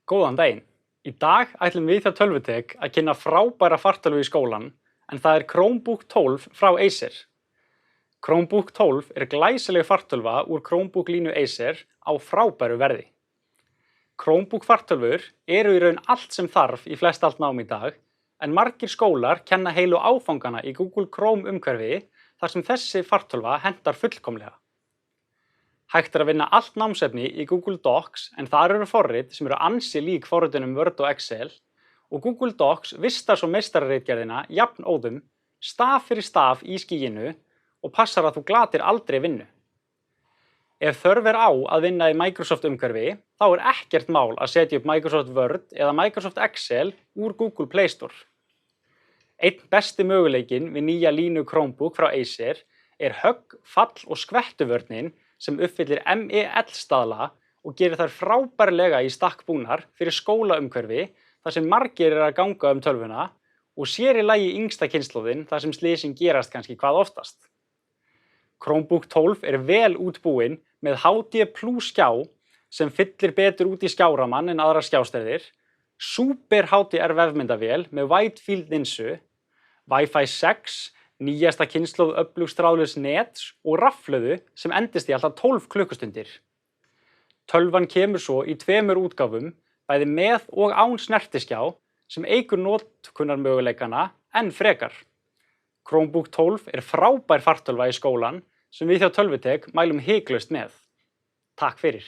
Góðan daginn. Í dag ætlum við hjá Tölvutek að kynna frábæra fartölvu í skólan, en það er Chromebook 12 frá Acer. Chromebook 12 er glæsileg fartölva úr Chromebook línu Acer á frábæru verði. Chromebook fartölvur eru í raun allt sem þarf í flestallt nám í dag, en margir skólar kenna heilu áfangana í Google Chrome umhverfi þar sem þessi fartölva hentar fullkomlega. Hægt er að vinna allt námsefni í Google Docs en þar eru forrit sem eru ansi lík forritunum Word og Excel og Google Docs vistar svo meistararitgerðina jafnóðum, staf fyrir staf í skýinu og passar að þú glatir aldrei vinnu. Ef þörf er á að vinna í Microsoft umhverfi, þá er ekkert mál að setja upp Microsoft Word eða Microsoft Excel úr Google Play Store. Einn besti möguleikinn við nýja línu Chromebook frá Acer er högg-, fall- og skvettuvörnin sem uppfyllir MEL-staðla og gerir þær frábærlega í stakk búnar fyrir skólaumhverfi þar sem margir eru að ganga tölvuna og sér í lagi yngsta kynslóðin þar sem slysin gerast kannski hvað oftast. Chromebook 12 er vel útbúinn með HD+ skjá sem fyllir betur út í skjáramann en aðrar skjástærðir, Super HDR vefmyndavél með Wide Field linsu, Wi-Fi 6, nýjasta kynslóð öflugs þráðlauss nets og rafhlöðu sem endist í alltaf 12 klukkustundir. Tölvan kemur svo í tveimur útgáfum, bæði með og án snertiskjá, sem eykur notkunarmöguleikana enn frekar. Chromebook 12 er frábær fartölva í skólan sem við hjá Tölvutek mælum hiklaust með. Takk fyrir.